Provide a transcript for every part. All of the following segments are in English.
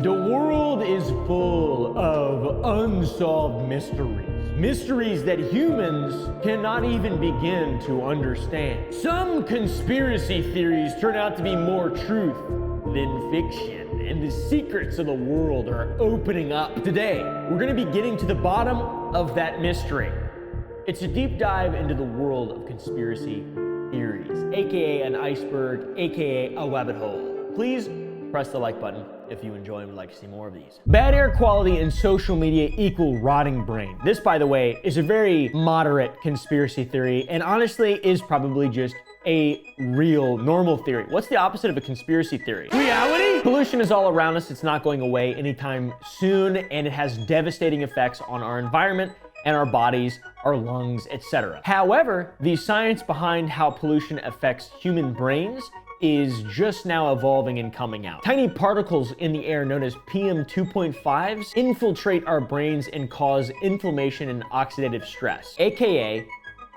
The world is full of unsolved mysteries. Mysteries that humans cannot even begin to understand. Some conspiracy theories turn out to be more truth than fiction, and the secrets of the world are opening up. Today, we're going to be getting to the bottom of that mystery. It's a deep dive into the world of conspiracy theories, aka an iceberg, aka a rabbit hole. Please press the like button if you enjoy and would like to see more of these. Bad air quality and social media equal rotting brain. This, by the way, is a very moderate conspiracy theory, and honestly is probably just a real normal theory. What's the opposite of a conspiracy theory? Reality? Pollution is all around us. It's not going away anytime soon, and it has devastating effects on our environment and our bodies, our lungs, etc. However, the science behind how pollution affects human brains is just now evolving and coming out. Tiny particles in the air known as PM 2.5s infiltrate our brains and cause inflammation and oxidative stress, aka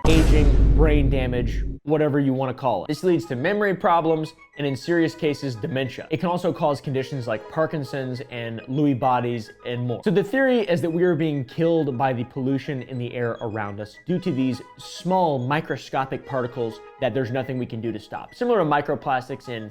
aging, brain damage, whatever you want to call it. This leads to memory problems and, in serious cases, dementia. It can also cause conditions like Parkinson's and Lewy bodies and more. So the theory is that we are being killed by the pollution in the air around us due to these small microscopic particles that there's nothing we can do to stop. Similar to microplastics in,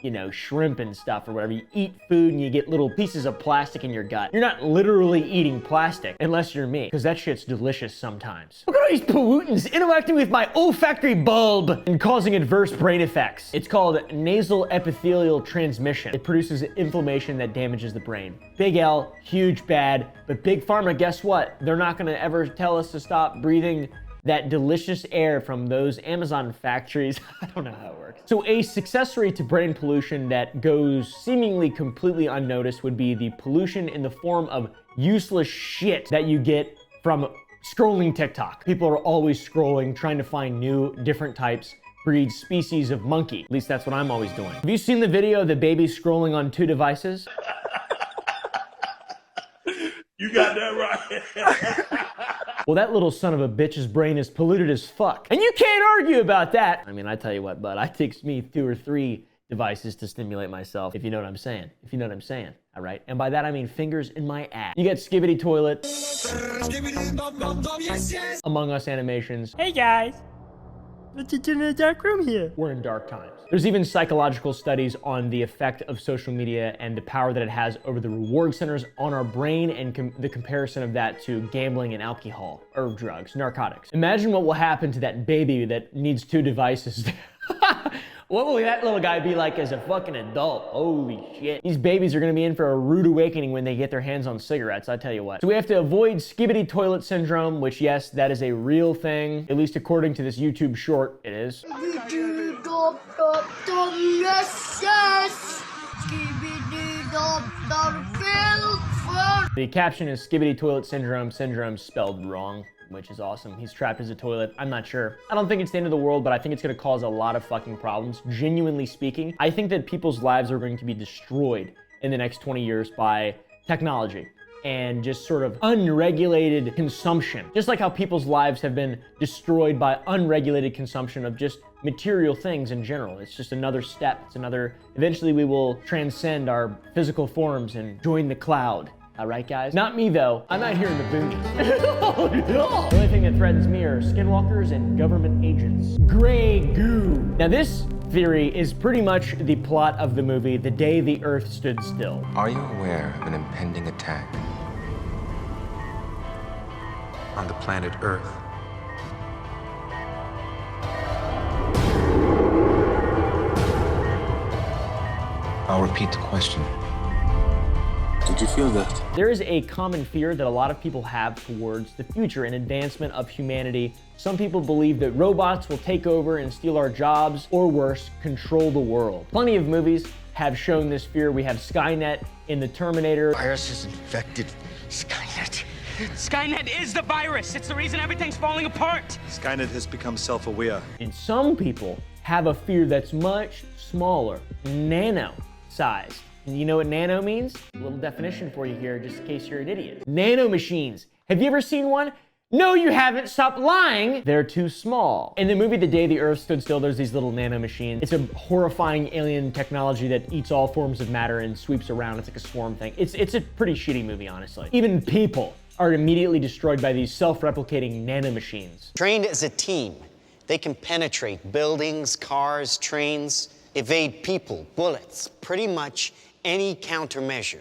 you know, shrimp and stuff or whatever. You eat food and you get little pieces of plastic in your gut. You're not literally eating plastic unless you're me, because that shit's delicious sometimes. Look at all these pollutants interacting with my olfactory bulb and causing adverse brain effects. It's called nasal epithelial transmission. It produces inflammation that damages the brain. Big L, huge bad, but Big Pharma, guess what? They're not gonna ever tell us to stop breathing that delicious air from those Amazon factories. I don't know how it works. So a successory to brain pollution that goes seemingly completely unnoticed would be the pollution in the form of useless shit that you get from scrolling TikTok. People are always scrolling, trying to find new, different types, breeds, species of monkey. At least that's what I'm always doing. Have you seen the video of the baby scrolling on 2 devices? You got that right. Well, that little son of a bitch's brain is polluted as fuck. And you can't argue about that. I mean, I tell you what, bud, it takes me 2 or 3 devices to stimulate myself, if you know what I'm saying. If you know what I'm saying, all right? And by that, I mean fingers in my ass. You got Skibbity Toilet, Among Us animations. Hey guys, let's get in a dark room here. We're in dark times. There's even psychological studies on the effect of social media and the power that it has over the reward centers on our brain, and the comparison of that to gambling and alcohol, or drugs, narcotics. Imagine what will happen to that baby that needs 2 devices. What will that little guy be like as a fucking adult? Holy shit. These babies are gonna be in for a rude awakening when they get their hands on cigarettes, I tell you what. So we have to avoid Skibbity Toilet Syndrome, which, yes, that is a real thing, at least according to this YouTube short, it is. The caption is Skibbity Toilet Syndrome spelled wrong, which is awesome. He's trapped as a toilet. I'm not sure. I don't think it's the end of the world, but I think it's gonna cause a lot of fucking problems. Genuinely speaking, I think that people's lives are going to be destroyed in the next 20 years by technology and just sort of unregulated consumption. Just like how people's lives have been destroyed by unregulated consumption of just material things in general. It's just another step. It's another, eventually we will transcend our physical forms and join the cloud. All right, guys? Not me, though. I'm out here in the boonies. Oh, no. The only thing that threatens me are skinwalkers and government agents. Gray goo. Now, this theory is pretty much the plot of the movie The Day the Earth Stood Still. Are you aware of an impending attack on the planet Earth? I'll repeat the question. Did you feel that? There is a common fear that a lot of people have towards the future and advancement of humanity. Some people believe that robots will take over and steal our jobs, or worse, control the world. Plenty of movies have shown this fear. We have Skynet in the Terminator. Virus has infected Skynet. Skynet is the virus. It's the reason everything's falling apart. Skynet has become self-aware. And some people have a fear that's much smaller, nano-sized. And you know what nano means? A little definition for you here, just in case you're an idiot. Nano machines. Have you ever seen one? No, you haven't. Stop lying. They're too small. In the movie The Day the Earth Stood Still, there's these little nano machines. It's a horrifying alien technology that eats all forms of matter and sweeps around. It's like a swarm thing. It's a pretty shitty movie, honestly. Even people are immediately destroyed by these self-replicating nanomachines. Trained as a team, they can penetrate buildings, cars, trains, evade people, bullets, pretty much any countermeasure.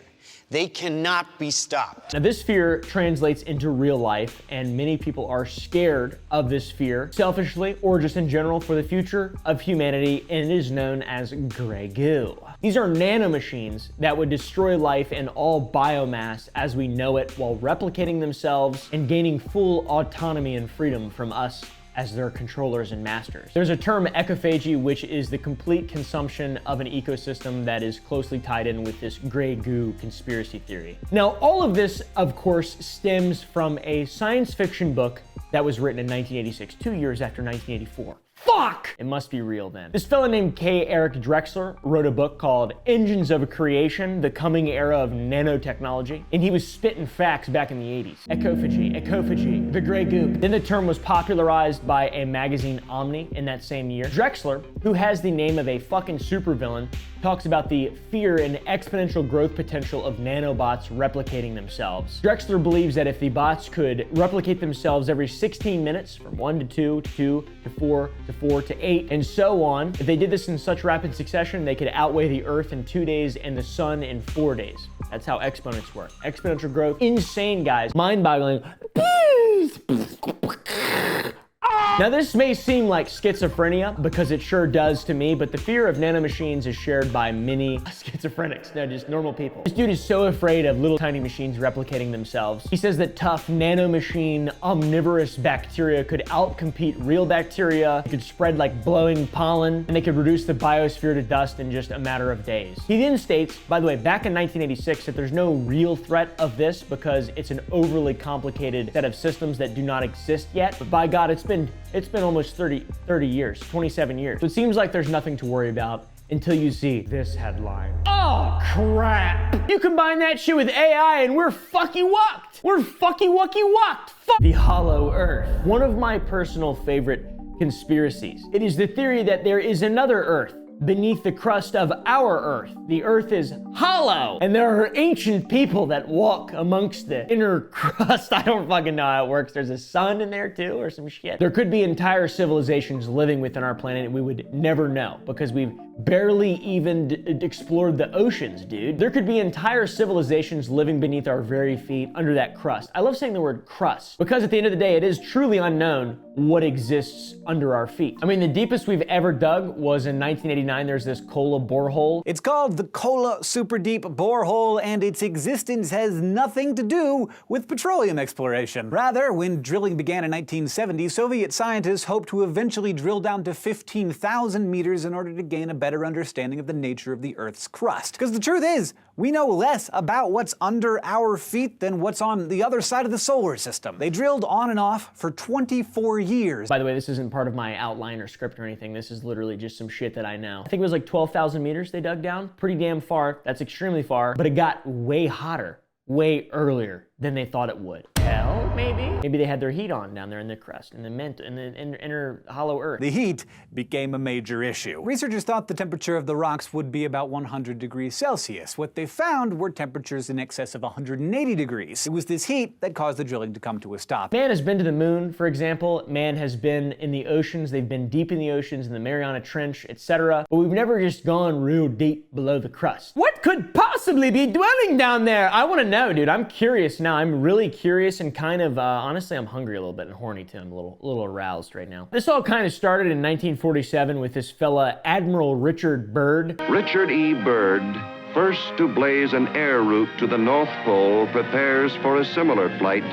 They cannot be stopped. Now, this fear translates into real life, and many people are scared of this fear, selfishly or just in general, for the future of humanity, and it is known as gray goo. These are nanomachines that would destroy life and all biomass as we know it while replicating themselves and gaining full autonomy and freedom from us as their controllers and masters. There's a term, ecophagy, which is the complete consumption of an ecosystem that is closely tied in with this gray goo conspiracy theory. Now, all of this, of course, stems from a science fiction book that was written in 1986, 2 years after 1984. Fuck! It must be real then. This fella named K. Eric Drexler wrote a book called Engines of Creation, The Coming Era of Nanotechnology, and he was spitting facts back in the 80s. Ecophagy, the gray goop. Then the term was popularized by a magazine, Omni, in that same year. Drexler, who has the name of a fucking supervillain, talks about the fear and exponential growth potential of nanobots replicating themselves. Drexler believes that if the bots could replicate themselves every 16 minutes, from 1 to 2 to 2 to 4 to 4 to 8, and so on, if they did this in such rapid succession, they could outweigh the Earth in 2 days and the Sun in 4 days. That's how exponents work. Exponential growth, insane, guys. Mind-boggling. Now, this may seem like schizophrenia, because it sure does to me, but the fear of nanomachines is shared by many schizophrenics, no, just normal people. This dude is so afraid of little tiny machines replicating themselves. He says that tough nanomachine omnivorous bacteria could outcompete real bacteria, they could spread like blowing pollen, and they could reduce the biosphere to dust in just a matter of days. He then states, by the way, back in 1986, that there's no real threat of this because it's an overly complicated set of systems that do not exist yet, but by God, it's been almost 30 years, 27 years. So it seems like there's nothing to worry about until you see this headline. Oh, crap. You combine that shit with AI and we're fucky-wucked. We're fucky-wucky-wucked. Fuck the hollow earth. One of my personal favorite conspiracies. It is the theory that there is another earth beneath the crust of our earth. The earth is hollow, and there are ancient people that walk amongst the inner crust. I don't fucking know how it works. There's a sun in there too, or some shit. There could be entire civilizations living within our planet and we would never know because we've barely even explored the oceans, dude. There could be entire civilizations living beneath our very feet under that crust. I love saying the word crust because at the end of the day, it is truly unknown what exists under our feet. I mean, the deepest we've ever dug was in 1989. There's this Kola borehole. It's called the Kola Super Deep Borehole, and its existence has nothing to do with petroleum exploration. Rather, when drilling began in 1970, Soviet scientists hoped to eventually drill down to 15,000 meters in order to gain a better understanding of the nature of the Earth's crust. Because the truth is, we know less about what's under our feet than what's on the other side of the solar system. They drilled on and off for 24 years. By the way, this isn't part of my outline or script or anything. This is literally just some shit that I know. I think it was like 12,000 meters they dug down. Pretty damn far. That's extremely far. But it got way hotter, way earlier than they thought it would. Hell, maybe? Maybe they had their heat on down there in the crust, in the inner hollow earth. The heat became a major issue. Researchers thought the temperature of the rocks would be about 100 degrees Celsius. What they found were temperatures in excess of 180 degrees. It was this heat that caused the drilling to come to a stop. Man has been to the moon, for example. Man has been in the oceans. They've been deep in the oceans, in the Mariana Trench, etc. But we've never just gone real deep below the crust. What could possibly be dwelling down there? I want to know, dude. I'm curious now. I'm really curious and kind of, honestly, I'm hungry a little bit and horny too. I'm a little aroused right now. This all kind of started in 1947 with this fella, Admiral Richard Byrd. Richard E. Byrd, first to blaze an air route to the North Pole, prepares for a similar flight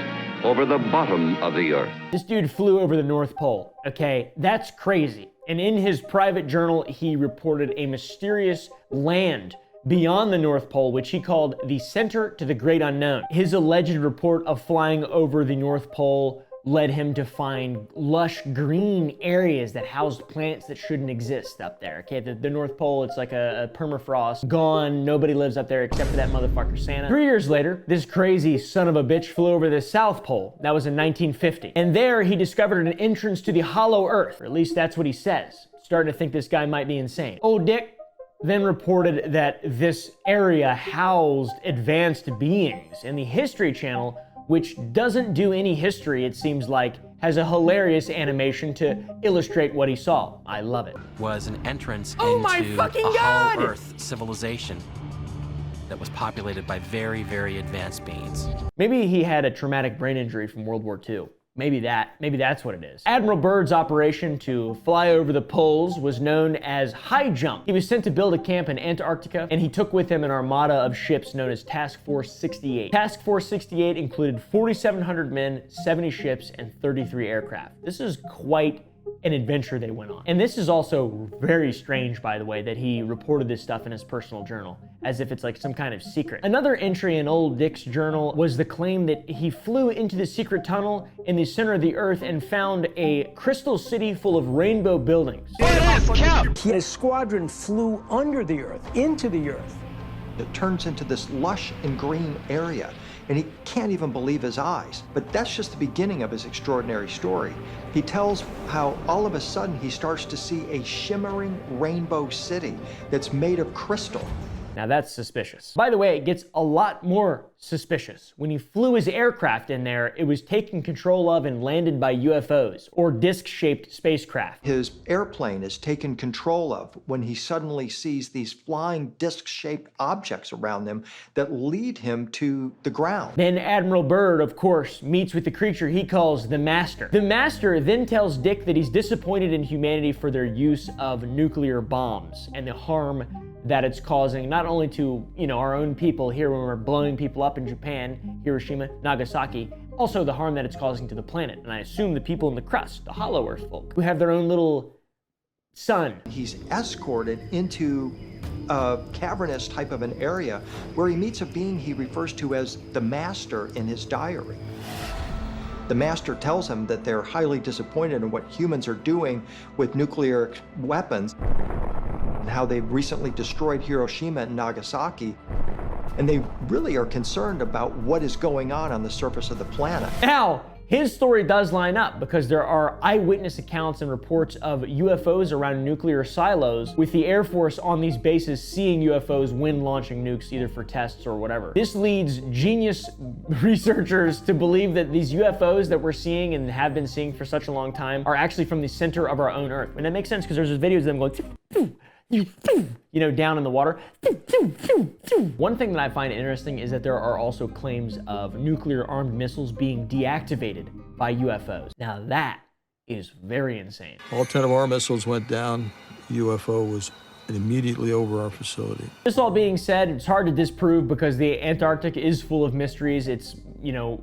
over the bottom of the Earth. This dude flew over the North Pole, okay? That's crazy. And in his private journal, he reported a mysterious land beyond the North Pole, which he called the center to the great unknown. His alleged report of flying over the North Pole led him to find lush green areas that housed plants that shouldn't exist up there. Okay, the North Pole, it's like a permafrost, gone, nobody lives up there except for that motherfucker Santa. 3 years later, this crazy son of a bitch flew over the South Pole. That was in 1950. And there he discovered an entrance to the hollow earth, or at least that's what he says. Starting to think this guy might be insane. Old Dick then reported that this area housed advanced beings, and the History Channel, which doesn't do any history, it seems like, has a hilarious animation to illustrate what he saw. I love it. Was an entrance into God! hollow Earth civilization that was populated by very, very advanced beings. Maybe he had a traumatic brain injury from World War II. Maybe that's what it is. Admiral Byrd's operation to fly over the poles was known as High Jump. He was sent to build a camp in Antarctica, and he took with him an armada of ships known as Task Force 68. Task Force 68 included 4,700 men, 70 ships, and 33 aircraft. This is quite an adventure they went on. And this is also very strange, by the way, that he reported this stuff in his personal journal, as if it's like some kind of secret. Another entry in old Dick's journal was the claim that he flew into the secret tunnel in the center of the earth and found a crystal city full of rainbow buildings. His squadron flew under the earth, into the earth. It turns into this lush and green area, and he can't even believe his eyes. But that's just the beginning of his extraordinary story. He tells how all of a sudden he starts to see a shimmering rainbow city that's made of crystal. Now that's suspicious. By the way, it gets a lot more suspicious. When he flew his aircraft in there, it was taken control of and landed by UFOs, or disc-shaped spacecraft. His airplane is taken control of when he suddenly sees these flying disc-shaped objects around him that lead him to the ground. Then Admiral Byrd, of course, meets with the creature he calls the Master. The Master then tells Dick that he's disappointed in humanity for their use of nuclear bombs and the harm that it's causing not only to, our own people here when we're blowing people up in Japan, Hiroshima, Nagasaki, also the harm that it's causing to the planet. And I assume the people in the crust, the hollow earth folk, who have their own little sun. He's escorted into a cavernous type of an area where he meets a being he refers to as the Master in his diary. The Master tells him that they're highly disappointed in what humans are doing with nuclear weapons, and how they've recently destroyed Hiroshima and Nagasaki, and they really are concerned about what is going on the surface of the planet. Now, his story does line up because there are eyewitness accounts and reports of UFOs around nuclear silos, with the Air Force on these bases seeing UFOs when launching nukes, either for tests or whatever. This leads genius researchers to believe that these UFOs that we're seeing and have been seeing for such a long time are actually from the center of our own Earth. And that makes sense because there's videos of them going down in the water. One thing that I find interesting is that there are also claims of nuclear armed missiles being deactivated by UFOs. Now that is very insane. All 10 of our missiles went down. The UFO was immediately over our facility. This all being said, it's hard to disprove because the Antarctic is full of mysteries. It's,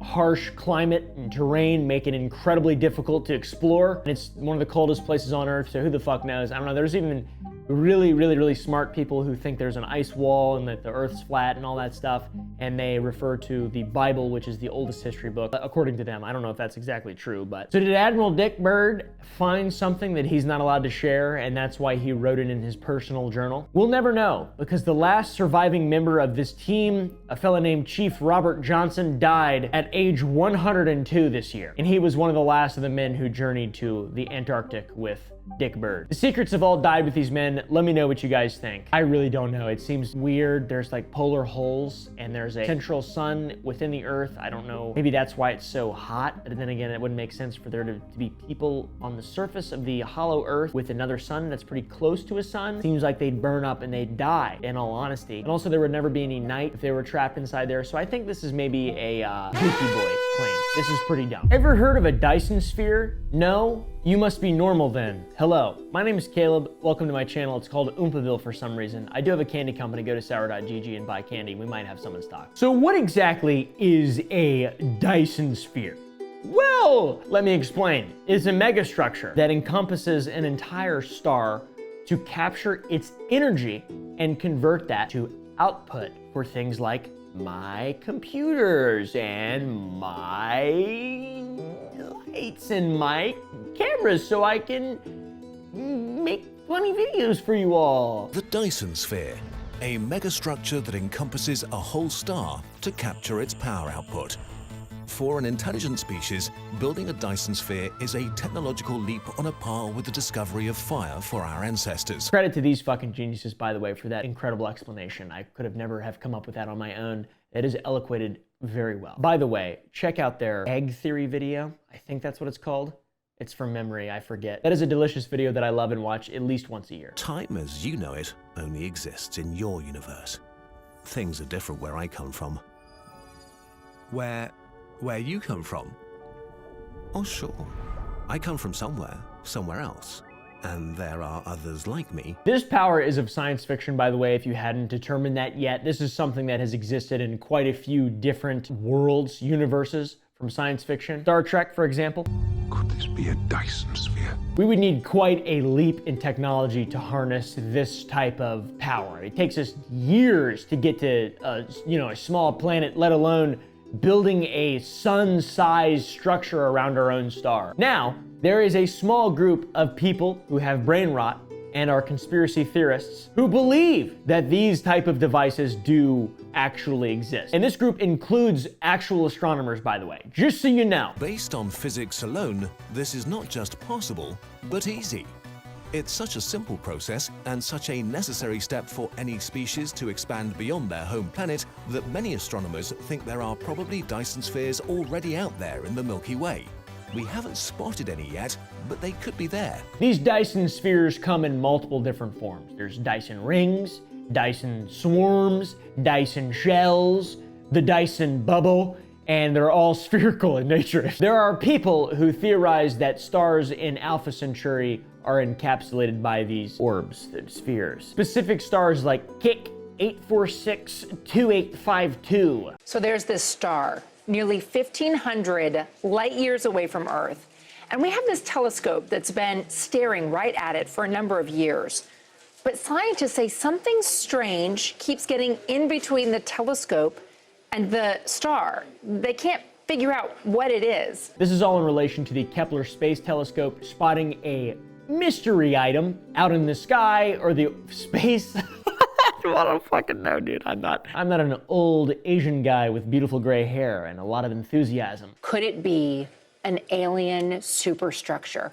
harsh climate and terrain make it incredibly difficult to explore. And it's one of the coldest places on Earth, so who the fuck knows? I don't know. There's even really smart people who think there's an ice wall and that the Earth's flat and all that stuff, and they refer to the Bible, which is the oldest history book, according to them. I don't know if that's exactly true, but... So did Admiral Dick Byrd find something that he's not allowed to share, and that's why he wrote it in his personal journal? We'll never know, because the last surviving member of this team, a fella named Chief Robert Johnson, died at age 102 this year, and he was one of the last of the men who journeyed to the Antarctic with Dick Byrd. The secrets have all died with these men. Let me know what you guys think. I really don't know. It seems weird. There's like polar holes and there's a central sun within the Earth. I don't know. Maybe that's why it's so hot. But then again, it wouldn't make sense for there to be people on the surface of the hollow Earth with another sun that's pretty close to a sun. Seems like they'd burn up and they'd die, in all honesty. And also there would never be any night if they were trapped inside there. So I think this is maybe a Dookie Boy claim. This is pretty dumb. Ever heard of a Dyson sphere? No? You must be normal then. Hello, my name is Caleb. Welcome to my channel. It's called Oompaville for some reason. I do have a candy company. Go to sour.gg and buy candy. We might have some in stock. So what exactly is a Dyson sphere? Well, let me explain. It's a megastructure that encompasses an entire star to capture its energy and convert that to output for things like my computers and my lights and my cameras so I can make funny videos for you all. The Dyson sphere, a megastructure that encompasses a whole star to capture its power output. For an intelligent species, building a Dyson sphere is a technological leap on a par with the discovery of fire for our ancestors. Credit to these fucking geniuses, by the way, for that incredible explanation. I could have never have come up with that on my own. It is eloquated very well. By the way, check out their egg theory video. I think that's what it's called. It's from memory, I forget. That is a delicious video that I love and watch at least once a year. Time as you know it only exists in your universe. Things are different where I come from. Where you come from? Oh, sure. I come from somewhere else. And there are others like me. This power is of science fiction, by the way, if you hadn't determined that yet. This is something that has existed in quite a few different worlds, universes from science fiction. Star Trek, for example. Could this be a Dyson sphere? We would need quite a leap in technology to harness this type of power. It takes us years to get to a small planet, let alone building a sun-sized structure around our own star. Now, there is a small group of people who have brain rot and are conspiracy theorists who believe that these type of devices do actually exist. And this group includes actual astronomers, by the way, just so you know. Based on physics alone, this is not just possible, but easy. It's such a simple process and such a necessary step for any species to expand beyond their home planet that many astronomers think there are probably Dyson spheres already out there in the Milky Way. We haven't spotted any yet, but they could be there. These Dyson spheres come in multiple different forms. There's Dyson rings, Dyson swarms, Dyson shells, the Dyson bubble, and they're all spherical in nature. There are people who theorize that stars in Alpha Centauri are encapsulated by these orbs, the spheres. Specific stars like Kik 8462852. So there's this star, nearly 1,500 light years away from Earth. And we have this telescope that's been staring right at it for a number of years. But scientists say something strange keeps getting in between the telescope and the star. They can't figure out what it is. This is all in relation to the Kepler space telescope spotting a mystery item out in the sky or the space. I don't fucking know, dude. I'm not an old Asian guy with beautiful gray hair and a lot of enthusiasm. Could it be an alien superstructure?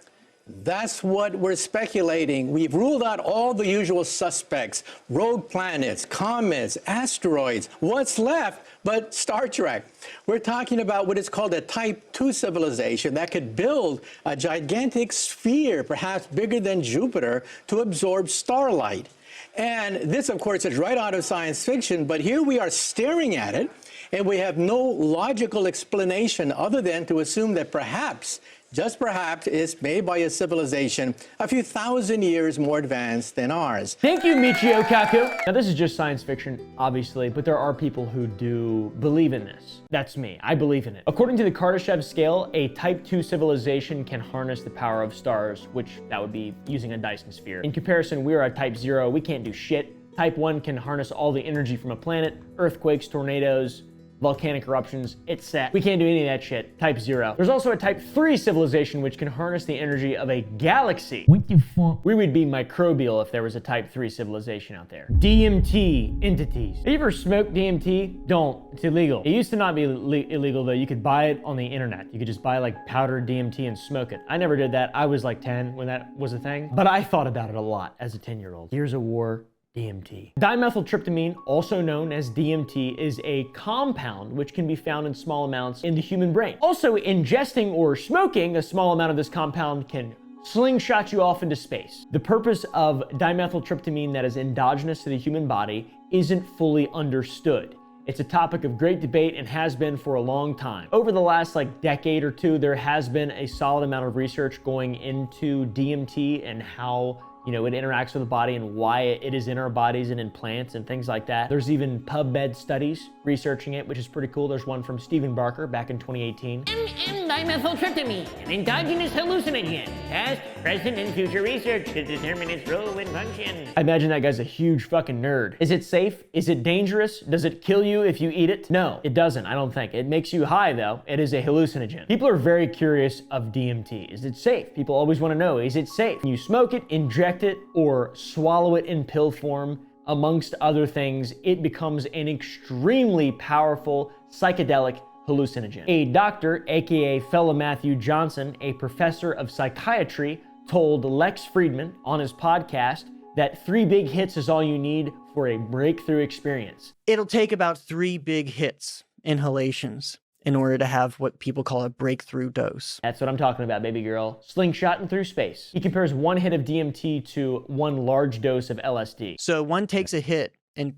That's what we're speculating. We've ruled out all the usual suspects, rogue planets, comets, asteroids. What's left but Star Trek? We're talking about what is called a Type 2 civilization that could build a gigantic sphere, perhaps bigger than Jupiter, to absorb starlight. And this, of course, is right out of science fiction, but here we are staring at it, and we have no logical explanation other than to assume that perhaps, just perhaps, it's made by a civilization a few thousand years more advanced than ours. Thank you, Michio Kaku. Now, this is just science fiction, obviously, but there are people who do believe in this. That's me. I believe in it. According to the Kardashev scale, a Type 2 civilization can harness the power of stars, which that would be using a Dyson sphere. In comparison, we are a Type 0. We can't do shit. Type 1 can harness all the energy from a planet, earthquakes, tornadoes, volcanic eruptions, it's set. We can't do any of that shit. Type 0. There's also a Type 3 civilization which can harness the energy of a galaxy. What the fuck? We would be microbial if there was a Type 3 civilization out there. DMT entities. Have you ever smoked DMT? Don't. It's illegal. It used to not be illegal though. You could buy it on the internet. You could just buy like powdered DMT and smoke it. I never did that. I was like 10 when that was a thing. But I thought about it a lot as a 10-year-old. Years of war. DMT. Dimethyltryptamine, also known as DMT, is a compound which can be found in small amounts in the human brain. Also, ingesting or smoking a small amount of this compound can slingshot you off into space. The purpose of dimethyltryptamine that is endogenous to the human body isn't fully understood. It's a topic of great debate and has been for a long time. Over the last decade or two, there has been a solid amount of research going into DMT and how you know, it interacts with the body and why it is in our bodies and in plants and things like that. There's even PubMed studies researching it, which is pretty cool. There's one from Stephen Barker back in 2018. Dimethyltryptamine, an endogenous hallucinogen. Past, present, and future research to determine its role and function. I imagine that guy's a huge fucking nerd. Is it safe? Is it dangerous? Does it kill you if you eat it? No, it doesn't, I don't think. It makes you high though. It is a hallucinogen. People are very curious of DMT. Is it safe? People always want to know, is it safe? Can you smoke it, inject it, or swallow it in pill form? Amongst other things, it becomes an extremely powerful psychedelic hallucinogen. A doctor, aka fellow Matthew Johnson, a professor of psychiatry, told Lex Friedman on his podcast that 3 big hits is all you need for a breakthrough experience. It'll take about 3 big hits, inhalations, in order to have what people call a breakthrough dose. That's what I'm talking about, baby girl. Slingshotting through space. He compares 1 hit of DMT to 1 large dose of LSD. So one takes a hit, and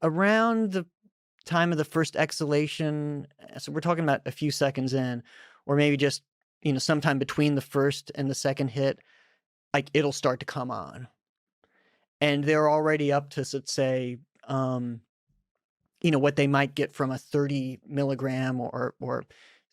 around the time of the first exhalation, so we're talking about a few seconds in, or maybe just, you know, sometime between the first and the second hit, like it'll start to come on. And they're already up to, let's say, you know, what they might get from a 30 milligram or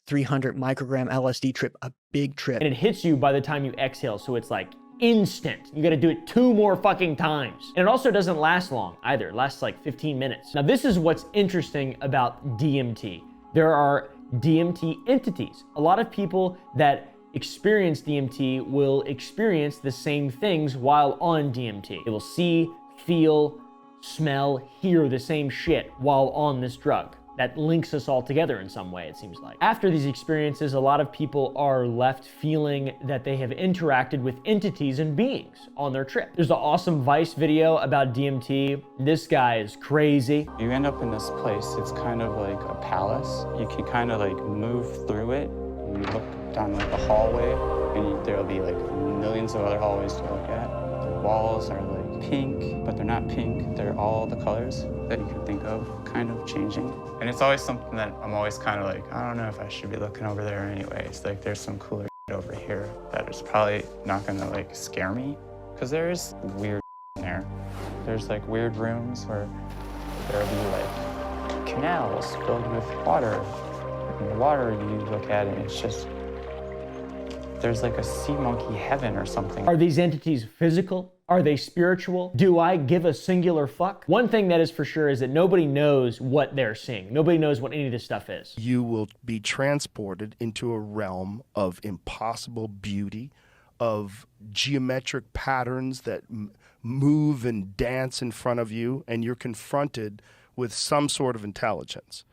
300 microgram LSD trip, a big trip. And it hits you by the time you exhale, so it's like instant. You gotta do it 2 more fucking times. And it also doesn't last long either. It lasts like 15 minutes. Now this is what's interesting about DMT. There are DMT entities. A lot of people that experience DMT will experience the same things while on DMT. They will see, feel, smell, hear the same shit while on this drug. That links us all together in some way, it seems like. After these experiences, a lot of people are left feeling that they have interacted with entities and beings on their trip. There's an awesome Vice video about DMT. This guy is crazy. You end up in this place, it's kind of like a palace. You can kind of like move through it. You look down like a hallway, and there'll be like millions of other hallways to look at. The walls are like pink, but they're not pink. They're all the colors that you can think of kind of changing. And it's always something that I'm always kind of like, I don't know if I should be looking over there anyways. Like there's some cooler shit over here that is probably not gonna like scare me, because there is weird in there. There's like weird rooms where there'll be like canals filled with water. And the water you look at and it's just, there's like a sea monkey heaven or something. Are these entities physical? Are they spiritual? Do I give a singular fuck? One thing that is for sure is that nobody knows what they're seeing. Nobody knows what any of this stuff is. You will be transported into a realm of impossible beauty, of geometric patterns that move and dance in front of you, and you're confronted with some sort of intelligence.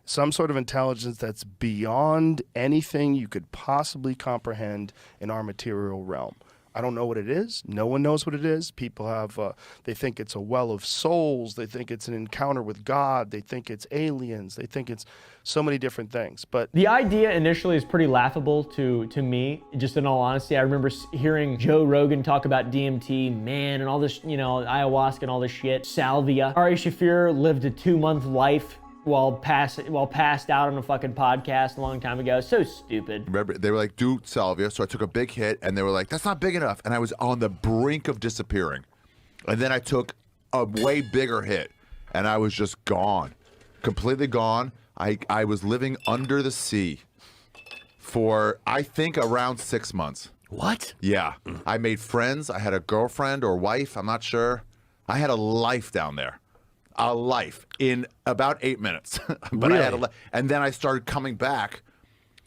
Some sort of intelligence that's beyond anything you could possibly comprehend in our material realm. I don't know what it is. No one knows what it is. People have, they think it's a well of souls. They think it's an encounter with God. They think it's aliens. They think it's so many different things. But the idea initially is pretty laughable to me, just in all honesty. I remember hearing Joe Rogan talk about DMT, man, and all this, you know, ayahuasca and all this shit, salvia. Ari Shaffir lived a 2-month life while passed out on a fucking podcast a long time ago. So stupid. Remember, they were like, do salvia. So I took a big hit, and they were like, that's not big enough. And I was on the brink of disappearing. And then I took a way bigger hit, and I was just gone. Completely gone. I was living under the sea for, I think, around 6 months. What? Yeah. I made friends. I had a girlfriend or wife. I'm not sure. I had a life down there. A life in about 8 minutes. But really? I had and then I started coming back,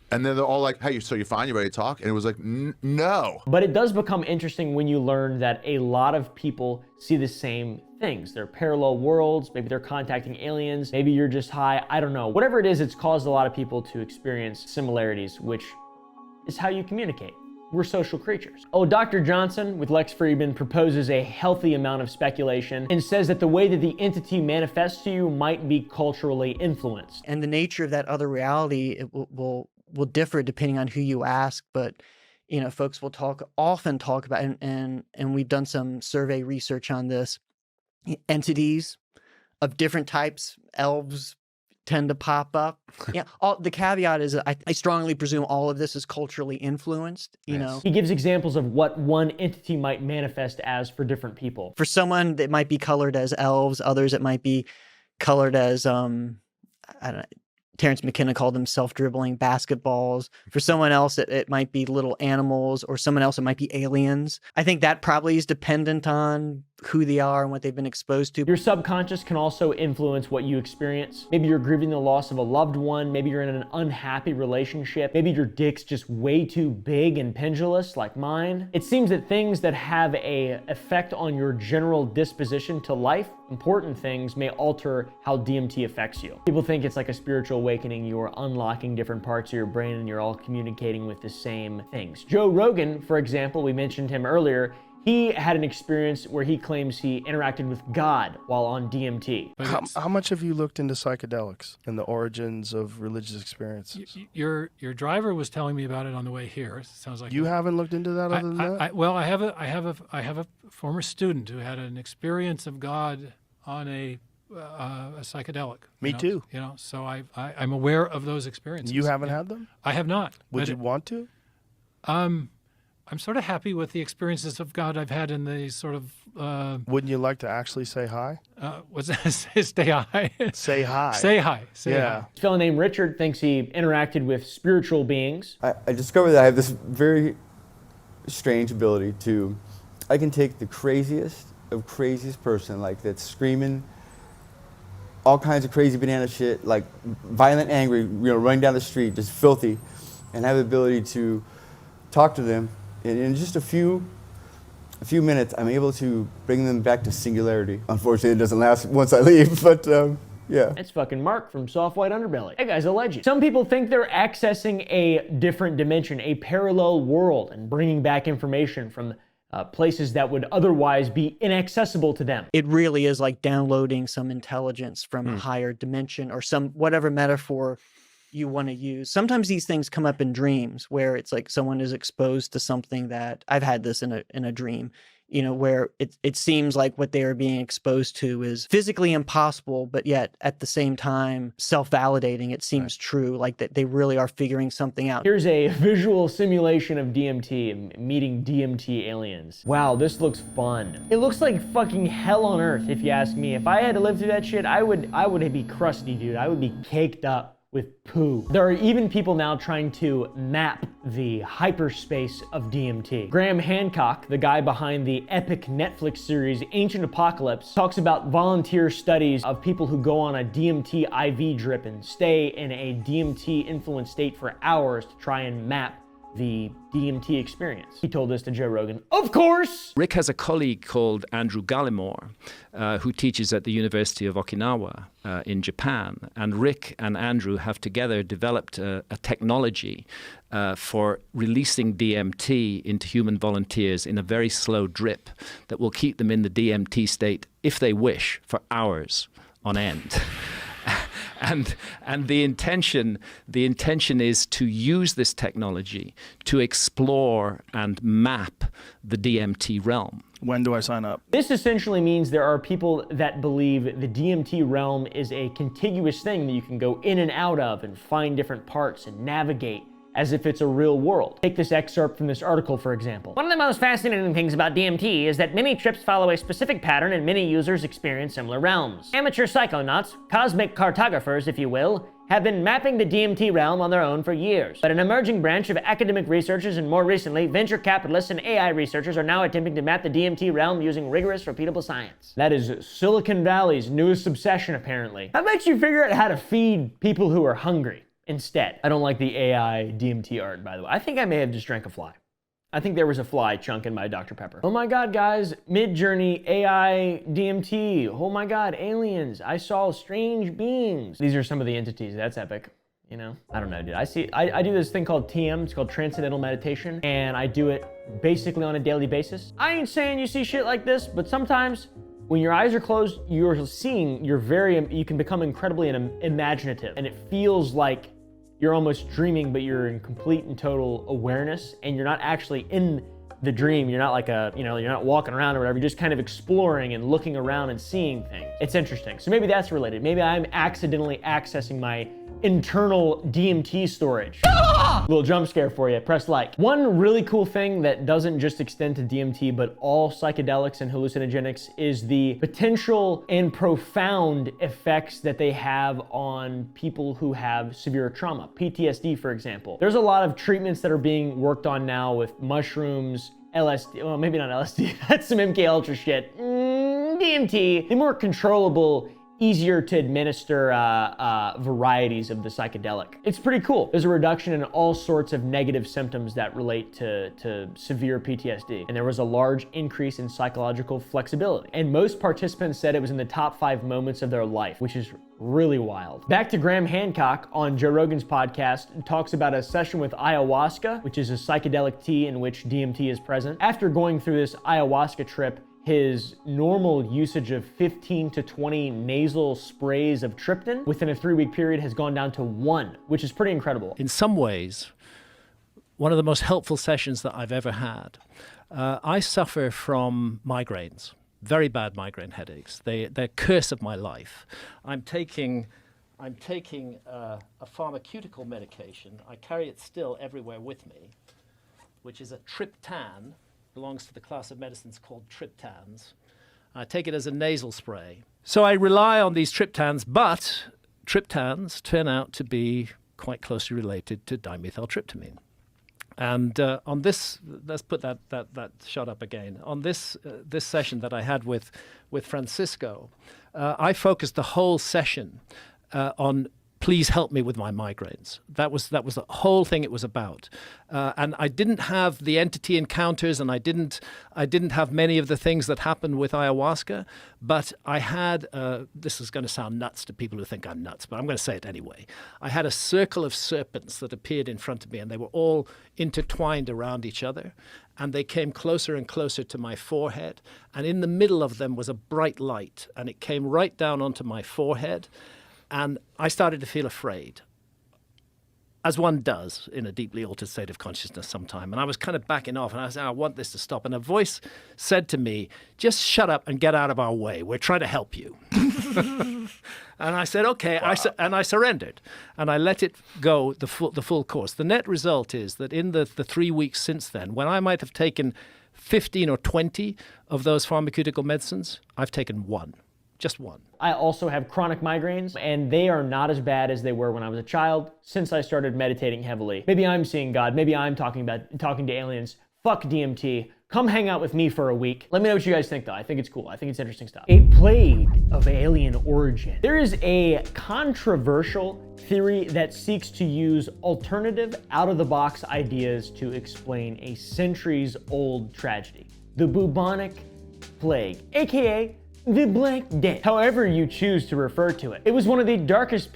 and then they're all like, hey, so you fine? You ready to talk? And it was like, no. But it does become interesting when you learn that a lot of people see the same things. They're parallel worlds. Maybe they're contacting aliens. Maybe you're just high. I don't know. Whatever it is, it's caused a lot of people to experience similarities, which is how you communicate. We're social creatures. Oh, Dr. Johnson with Lex Friedman proposes a healthy amount of speculation and says that the way that the entity manifests to you might be culturally influenced. And the nature of that other reality it will differ depending on who you ask, but you know, folks will often talk about, and we've done some survey research on this, entities of different types, elves, tend to pop up. Yeah. The caveat is I strongly presume all of this is culturally influenced, you know. He gives examples of what one entity might manifest as for different people. For someone, it might be colored as elves. Others, it might be colored as, I don't know, Terrence McKenna called them self-dribbling basketballs. For someone else, it might be little animals, or someone else, it might be aliens. I think that probably is dependent on who they are and what they've been exposed to. Your subconscious can also influence what you experience. Maybe you're grieving the loss of a loved one. Maybe you're in an unhappy relationship. Maybe your dick's just way too big and pendulous like mine. It seems that things that have an effect on your general disposition to life, important things, may alter how DMT affects you. People think it's like a spiritual awakening. You're unlocking different parts of your brain and you're all communicating with the same things. Joe Rogan, for example, we mentioned him earlier, he had an experience where he claims he interacted with God while on DMT. How much have you looked into psychedelics and the origins of religious experiences? Your driver was telling me about it on the way here. It sounds like you haven't looked into that other than that. Well, I have a former student who had an experience of God on a psychedelic. Me too. You know, so I'm aware of those experiences. You haven't had them? I have not. Would you want to? I'm sort of happy with the experiences of God I've had in the sort of... Wouldn't you like to actually say hi? What's that? Stay high. Say hi. Say hi. Say hi. A fellow named Richard thinks he interacted with spiritual beings. I discovered that I have this very strange ability to... I can take the craziest of craziest person, like that's screaming all kinds of crazy banana shit, like violent, angry, running down the street, just filthy, and have the ability to talk to them. In just a few minutes, I'm able to bring them back to singularity. Unfortunately, it doesn't last once I leave, but yeah. It's fucking Mark from Soft White Underbelly. That guy's a legend. Some people think they're accessing a different dimension, a parallel world, and bringing back information from places that would otherwise be inaccessible to them. It really is like downloading some intelligence from a higher dimension, or some whatever metaphor you want to use. Sometimes these things come up in dreams where it's like someone is exposed to something that I've had this in a dream, you know, where it seems like what they are being exposed to is physically impossible, but yet at the same time self-validating. It seems true, like that they really are figuring something out. Here's a visual simulation of DMT and meeting DMT aliens. Wow, this looks fun. It looks like fucking hell on earth, if you ask me. If I had to live through that shit, I would be crusty, dude. I would be caked up with poo. There are even people now trying to map the hyperspace of DMT. Graham Hancock, the guy behind the epic Netflix series Ancient Apocalypse, talks about volunteer studies of people who go on a DMT IV drip and stay in a DMT-influenced state for hours to try and map the DMT experience. He told this to Joe Rogan. Of course! Rick has a colleague called Andrew Gallimore, who teaches at the University of Okinawa in Japan. And Rick and Andrew have together developed a technology for releasing DMT into human volunteers in a very slow drip that will keep them in the DMT state, if they wish, for hours on end. And the intention is to use this technology to explore and map the DMT realm. When do I sign up? This essentially means there are people that believe the DMT realm is a contiguous thing that you can go in and out of and find different parts and navigate as if it's a real world. Take this excerpt from this article, for example. One of the most fascinating things about DMT is that many trips follow a specific pattern and many users experience similar realms. Amateur psychonauts, cosmic cartographers, if you will, have been mapping the DMT realm on their own for years. But an emerging branch of academic researchers and more recently, venture capitalists and AI researchers are now attempting to map the DMT realm using rigorous, repeatable science. That is Silicon Valley's newest obsession, apparently. How about you figure out how to feed people who are hungry instead? I don't like the AI DMT art, by the way. I think I may have just drank a fly. I think there was a fly chunk in my Dr. Pepper. Oh my God, guys, Mid-Journey AI DMT. Oh my God, aliens. I saw strange beings. These are some of the entities. That's epic. You know, I don't know, dude. I do this thing called TM. It's called Transcendental Meditation, and I do it basically on a daily basis. I ain't saying you see shit like this, but sometimes when your eyes are closed, you can become incredibly imaginative, and it feels like you're almost dreaming, but you're in complete and total awareness, and you're not actually in the dream. You're not like you're not walking around or whatever. You're just kind of exploring and looking around and seeing things. It's interesting. So maybe that's related. Maybe I'm accidentally accessing my internal DMT storage. Little jump scare for you, press like. One really cool thing that doesn't just extend to DMT, but all psychedelics and hallucinogenics is the potential and profound effects that they have on people who have severe trauma, PTSD, for example. There's a lot of treatments that are being worked on now with mushrooms, LSD, well, maybe not LSD, that's some MK Ultra shit. DMT, the more controllable, easier to administer varieties of the psychedelic. It's pretty cool. There's a reduction in all sorts of negative symptoms that relate to severe PTSD. And there was a large increase in psychological flexibility. And most participants said it was in the top 5 moments of their life, which is really wild. Back to Graham Hancock on Joe Rogan's podcast, talks about a session with ayahuasca, which is a psychedelic tea in which DMT is present. After going through this ayahuasca trip, his normal usage of 15 to 20 nasal sprays of tryptin within a 3-week period has gone down to 1, which is pretty incredible. In some ways, one of the most helpful sessions that I've ever had. I suffer from migraines, very bad migraine headaches. They're a curse of my life. I'm taking a pharmaceutical medication. I carry it still everywhere with me, which is a triptan. Belongs to the class of medicines called triptans. I take it as a nasal spray. So I rely on these triptans, but triptans turn out to be quite closely related to dimethyltryptamine. And on this, let's put that shot up again. On this session that I had with Francisco, I focused the whole session on please help me with my migraines. That was the whole thing it was about. And I didn't have the entity encounters, and I didn't have many of the things that happened with ayahuasca, but I had, this is going to sound nuts to people who think I'm nuts, but I'm going to say it anyway. I had a circle of serpents that appeared in front of me, and they were all intertwined around each other, and they came closer and closer to my forehead, and in the middle of them was a bright light, and it came right down onto my forehead. And I started to feel afraid, as one does in a deeply altered state of consciousness sometime. And I was kind of backing off, and I said, I want this to stop. And a voice said to me, just shut up and get out of our way. We're trying to help you. And I said, okay. Wow. And I surrendered. And I let it go the full course. The net result is that in the 3 weeks since then, when I might have taken 15 or 20 of those pharmaceutical medicines, I've taken 1. Just 1. I also have chronic migraines, and they are not as bad as they were when I was a child since I started meditating heavily. Maybe I'm seeing God. Maybe I'm talking to aliens. Fuck DMT. Come hang out with me for a week. Let me know what you guys think, though. I think it's cool. I think it's interesting stuff. A plague of alien origin. There is a controversial theory that seeks to use alternative, out-of-the-box ideas to explain a centuries-old tragedy. The bubonic plague, aka the Black Death, however you choose to refer to it. It was one of the darkest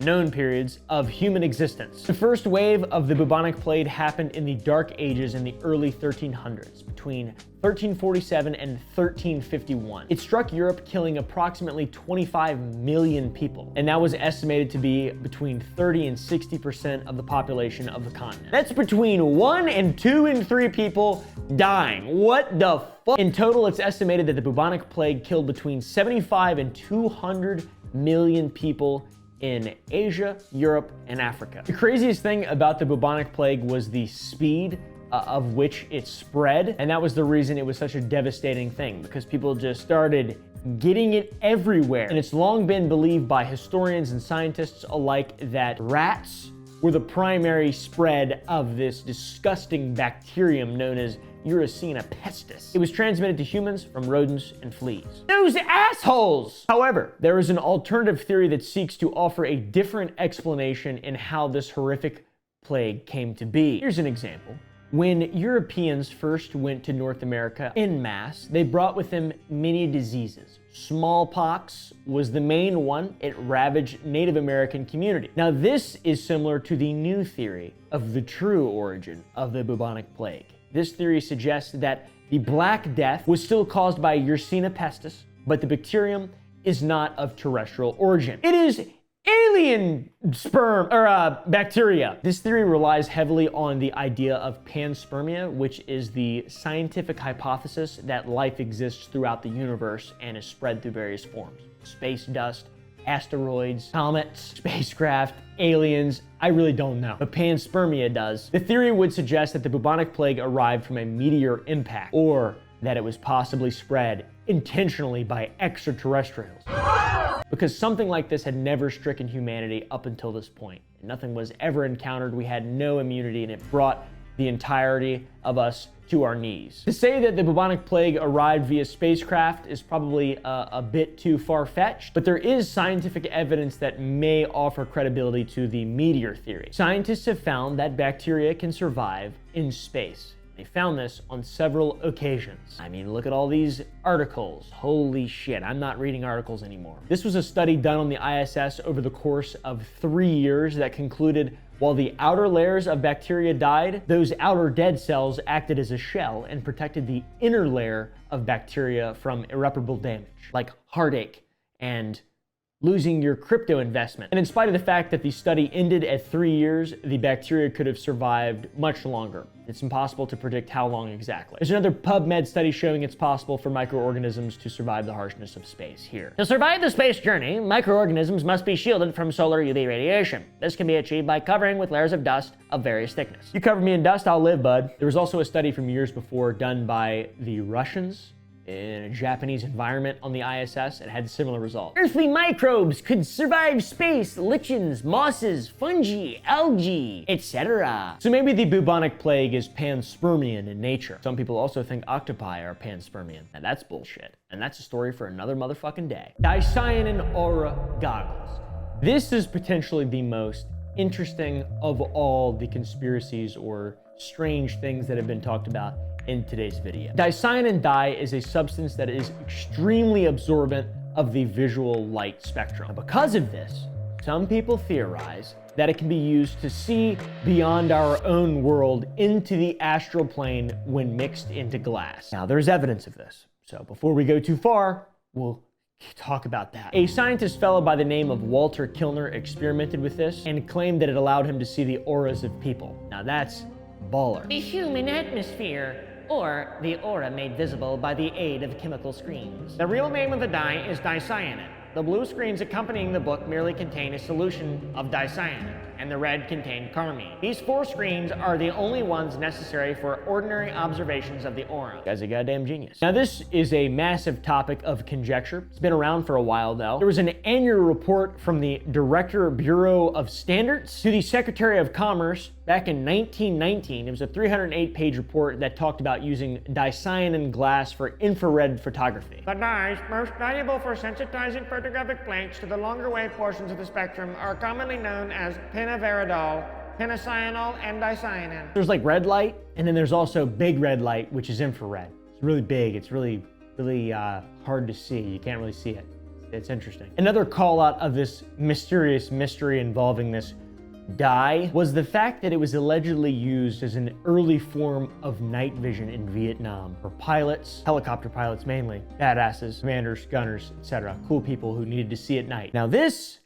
known periods of human existence. The first wave of the bubonic plague happened in the Dark Ages in the early 1300s, between 1347 and 1351. It struck Europe, killing approximately 25 million people, and that was estimated to be between 30 and 60% of the population of the continent. That's between 1 and 2 in 3 people dying. What the fuck? In total, it's estimated that the bubonic plague killed between 75 and 200 million people in Asia, Europe, and Africa. The craziest thing about the bubonic plague was the speed of which it spread, and that was the reason it was such a devastating thing, because people just started getting it everywhere. And it's long been believed by historians and scientists alike that rats were the primary spread of this disgusting bacterium known as Yersinia pestis. It was transmitted to humans from rodents and fleas. Those assholes! However, there is an alternative theory that seeks to offer a different explanation in how this horrific plague came to be. Here's an example. When Europeans first went to North America en masse, they brought with them many diseases. Smallpox was the main one. It ravaged Native American community. Now, this is similar to the new theory of the true origin of the bubonic plague. This theory suggests that the Black Death was still caused by Yersinia pestis, but the bacterium is not of terrestrial origin. It is alien sperm or bacteria. This theory relies heavily on the idea of panspermia, which is the scientific hypothesis that life exists throughout the universe and is spread through various forms. Space dust, asteroids, comets, spacecraft, aliens, I really don't know. But panspermia does. The theory would suggest that the bubonic plague arrived from a meteor impact, or that it was possibly spread intentionally by extraterrestrials. Because something like this had never stricken humanity up until this point. Nothing was ever encountered, we had no immunity, and it brought the entirety of us to our knees. To say that the bubonic plague arrived via spacecraft is probably a bit too far-fetched, but there is scientific evidence that may offer credibility to the meteor theory. Scientists have found that bacteria can survive in space. They found this on several occasions. I mean, look at all these articles. Holy shit, I'm not reading articles anymore. This was a study done on the ISS over the course of 3 years that concluded while the outer layers of bacteria died, those outer dead cells acted as a shell and protected the inner layer of bacteria from irreparable damage, like heartache and losing your crypto investment. And in spite of the fact that the study ended at 3 years, the bacteria could have survived much longer. It's impossible to predict how long exactly. There's another PubMed study showing it's possible for microorganisms to survive the harshness of space here. To survive the space journey, microorganisms must be shielded from solar UV radiation. This can be achieved by covering with layers of dust of various thickness. You cover me in dust, I'll live, bud. There was also a study from years before done by the Russians in a Japanese environment on the ISS. It had similar results. Earthly microbes could survive space, lichens, mosses, fungi, algae, etc. So maybe the bubonic plague is panspermian in nature. Some people also think octopi are panspermian. And that's bullshit. And that's a story for another motherfucking day. Dicyanin aura goggles. This is potentially the most interesting of all the conspiracies or strange things that have been talked about in today's video. Dicyanin dye is a substance that is extremely absorbent of the visual light spectrum. Because of this, some people theorize that it can be used to see beyond our own world into the astral plane when mixed into glass. Now, there's evidence of this. So before we go too far, we'll talk about that. A scientist fellow by the name of Walter Kilner experimented with this and claimed that it allowed him to see the auras of people. Now that's baller. The human atmosphere, or the aura made visible by the aid of chemical screens. The real name of the dye is Dicyanin. The blue screens accompanying the book merely contain a solution of Dicyanin, and the red contain carmine. These 4 screens are the only ones necessary for ordinary observations of the aura. Guy's a goddamn genius. Now this is a massive topic of conjecture. It's been around for a while though. There was an annual report from the Director Bureau of Standards to the Secretary of Commerce back in 1919. It was a 308-page report that talked about using Dicyanin glass for infrared photography. The dyes most valuable for sensitizing photographic plates to the longer wave portions of the spectrum are commonly known as pentaveridol, pentacyanol, and dicyanin. There's like red light, and then there's also big red light, which is infrared. It's really big. It's really hard to see. You can't really see it. It's interesting. Another call out of this mysterious mystery involving this dye was the fact that it was allegedly used as an early form of night vision in Vietnam for pilots, helicopter pilots mainly, badasses, commanders, gunners, etc. Cool people who needed to see at night. Now this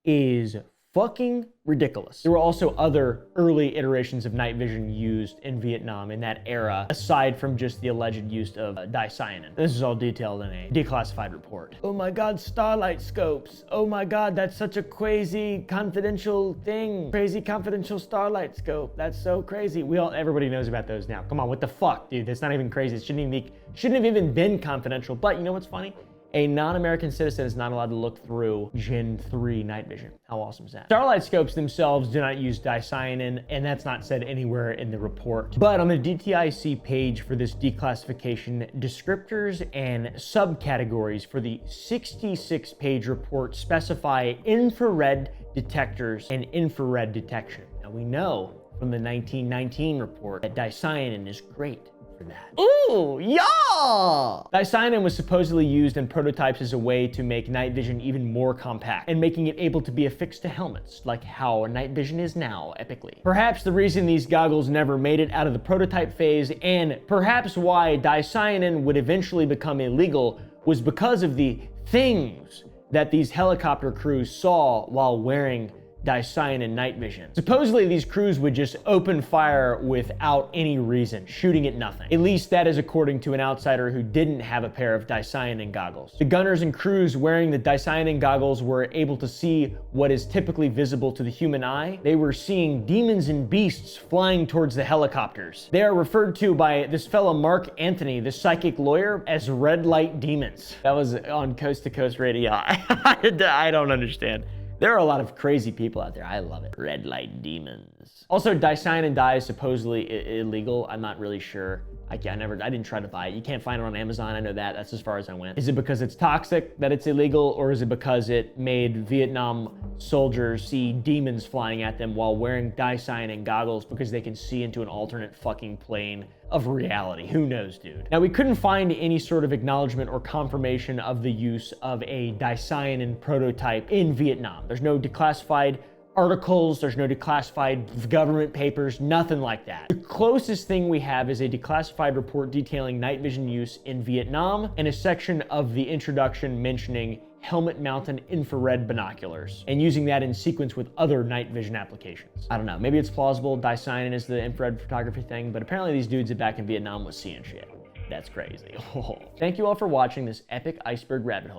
is fucking ridiculous. There were also other early iterations of night vision used in Vietnam in that era, aside from just the alleged use of dicyanin. This is all detailed in a declassified report. Oh my God, starlight scopes. Oh my God, that's such a crazy confidential thing. Crazy confidential starlight scope. That's so crazy. Everybody knows about those now. Come on, what the fuck, dude? That's not even crazy. It shouldn't have even been confidential. But you know what's funny? A non-American citizen is not allowed to look through Gen 3 night vision. How awesome is that? Starlight scopes themselves do not use dicyanin, and that's not said anywhere in the report. But on the DTIC page for this declassification, descriptors and subcategories for the 66-page report specify infrared detectors and infrared detection. Now we know from the 1919 report that dicyanin is great for that. Ooh, yeah! Dicyanin was supposedly used in prototypes as a way to make night vision even more compact and making it able to be affixed to helmets, like how night vision is now, epically. Perhaps the reason these goggles never made it out of the prototype phase, and perhaps why dicyanin would eventually become illegal, was because of the things that these helicopter crews saw while wearing Dicyanin night vision. Supposedly these crews would just open fire without any reason, shooting at nothing. At least that is according to an outsider who didn't have a pair of Dicyanin goggles. The gunners and crews wearing the Dicyanin goggles were able to see what is typically visible to the human eye. They were seeing demons and beasts flying towards the helicopters. They are referred to by this fellow Mark Anthony, the psychic lawyer, as red light demons. That was on Coast to Coast Radio. I don't understand. There are a lot of crazy people out there. I love it. Red light demons. Also, Dicyanin dye is supposedly illegal. I'm not really sure. I didn't try to buy it. You can't find it on Amazon. I know that. That's as far as I went. Is it because it's toxic that it's illegal, or is it because it made Vietnam soldiers see demons flying at them while wearing Dicyanin goggles because they can see into an alternate fucking plane of reality? Who knows, dude? Now, we couldn't find any sort of acknowledgement or confirmation of the use of a Dicyanin prototype in Vietnam. There's no declassified articles, there's no declassified government papers, nothing like that. The closest thing we have is a declassified report detailing night vision use in Vietnam and a section of the introduction mentioning helmet-mounted infrared binoculars and using that in sequence with other night vision applications. I don't know, maybe it's plausible. Dicyanin is the infrared photography thing, but apparently these dudes back in Vietnam was seeing shit. That's crazy. Thank you all for watching this epic iceberg rabbit hole.